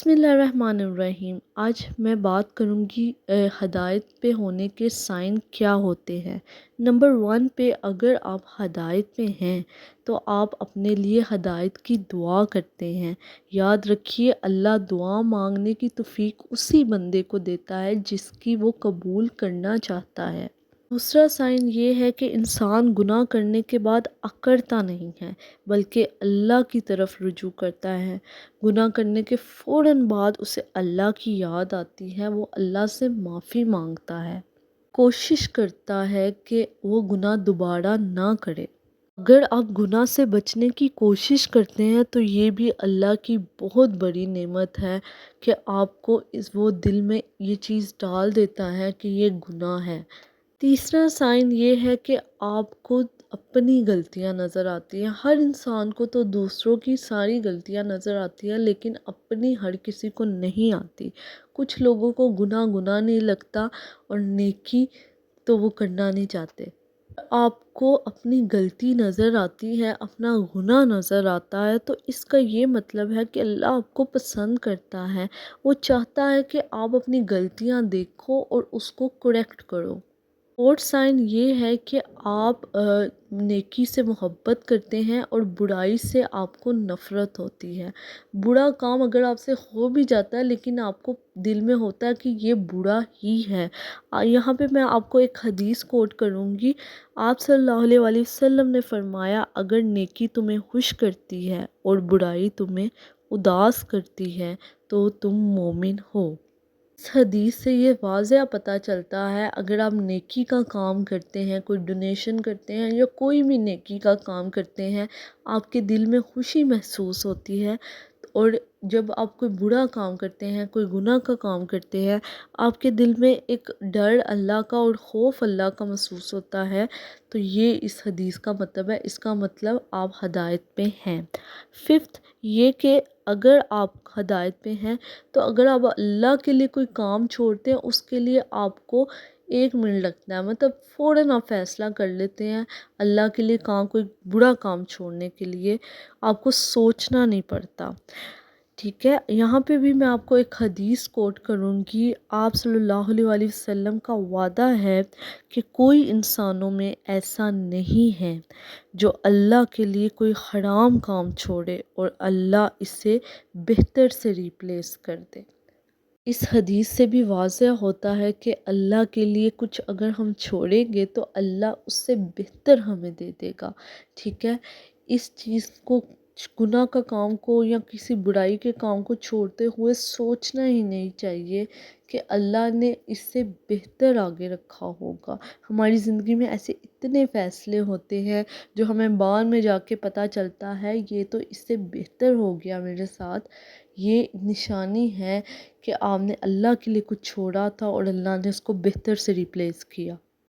بسم اللہ الرحمن الرحیم۔ آج میں بات کروں گی ہدایت پہ ہونے کے سائن کیا ہوتے ہیں۔ نمبر 1 پہ اگر آپ ہدایت پہ ہیں تو آپ اپنے لیے ہدایت کی دعا کرتے ہیں۔ یاد رکھیے اللہ دعا مانگنے کی توفیق اسی بندے کو دیتا ہے جس کی وہ قبول کرنا چاہتا ہے۔ دوسرا سائن یہ ہے کہ انسان گناہ کرنے کے بعد اکڑتا نہیں ہے بلکہ اللہ کی طرف رجوع کرتا ہے۔ گناہ کرنے کے فوراً بعد اسے اللہ کی یاد آتی ہے، وہ اللہ سے معافی مانگتا ہے، کوشش کرتا ہے کہ وہ گناہ دوبارہ نہ کرے۔ اگر آپ گناہ سے بچنے کی کوشش کرتے ہیں تو یہ بھی اللہ کی بہت بڑی نعمت ہے کہ آپ کو وہ دل میں یہ چیز ڈال دیتا ہے کہ یہ گناہ ہے۔ تیسرا سائن یہ ہے کہ آپ کو اپنی غلطیاں نظر آتی ہیں۔ ہر انسان کو تو دوسروں کی ساری غلطیاں نظر آتی ہیں لیکن اپنی ہر کسی کو نہیں آتی۔ کچھ لوگوں کو گناہ نہیں لگتا اور نیکی تو وہ کرنا نہیں چاہتے۔ آپ کو اپنی غلطی نظر آتی ہے، اپنا گناہ نظر آتا ہے تو اس کا یہ مطلب ہے کہ اللہ آپ کو پسند کرتا ہے، وہ چاہتا ہے کہ آپ اپنی غلطیاں دیکھو اور اس کو کریکٹ کرو۔ اور سائن یہ ہے کہ آپ نیکی سے محبت کرتے ہیں اور برائی سے آپ کو نفرت ہوتی ہے۔ برا کام اگر آپ سے ہو بھی جاتا ہے لیکن آپ کو دل میں ہوتا ہے کہ یہ برا ہی ہے۔ یہاں پہ میں آپ کو ایک حدیث کوٹ کروں گی۔ آپ صلی اللہ علیہ وسلم نے فرمایا، اگر نیکی تمہیں خوش کرتی ہے اور برائی تمہیں اداس کرتی ہے تو تم مومن ہو۔ اس حدیث سے یہ واضح پتہ چلتا ہے اگر آپ نیکی کا کام کرتے ہیں، کوئی ڈونیشن کرتے ہیں یا کوئی بھی نیکی کا کام کرتے ہیں، آپ کے دل میں خوشی محسوس ہوتی ہے، اور جب آپ کوئی برا کام کرتے ہیں، کوئی گناہ کا کام کرتے ہیں، آپ کے دل میں ایک ڈر اللہ کا اور خوف اللہ کا محسوس ہوتا ہے، تو یہ اس حدیث کا مطلب ہے۔ اس کا مطلب آپ ہدایت پہ ہیں۔ 5 یہ کہ اگر آپ ہدایت پہ ہیں تو اگر آپ اللہ کے لیے کوئی کام چھوڑتے ہیں اس کے لیے آپ کو 1 منٹ لگتا ہے، مطلب فوراً آپ فیصلہ کر لیتے ہیں اللہ کے لیے کوئی برا کام چھوڑنے کے لیے، آپ کو سوچنا نہیں پڑتا۔ ٹھیک ہے، یہاں پہ بھی میں آپ کو ایک حدیث کوٹ کروں گی۔ آپ صلی اللہ علیہ وسلم کا وعدہ ہے کہ کوئی انسانوں میں ایسا نہیں ہے جو اللہ کے لیے کوئی حرام کام چھوڑے اور اللہ اسے بہتر سے ریپلیس کر دے۔ اس حدیث سے بھی واضح ہوتا ہے کہ اللہ کے لیے کچھ اگر ہم چھوڑیں گے تو اللہ اس سے بہتر ہمیں دے دے گا۔ ٹھیک ہے، اس چیز کو، گناہ کا کام کو یا کسی برائی کے کام کو چھوڑتے ہوئے سوچنا ہی نہیں چاہیے کہ اللہ نے اس سے بہتر آگے رکھا ہوگا۔ ہماری زندگی میں ایسے اتنے فیصلے ہوتے ہیں جو ہمیں بعد میں جا کے پتہ چلتا ہے یہ تو اس سے بہتر ہو گیا میرے ساتھ۔ یہ نشانی ہے کہ آپ نے اللہ کے لیے کچھ چھوڑا تھا اور اللہ نے اس کو بہتر سے ریپلیس کیا۔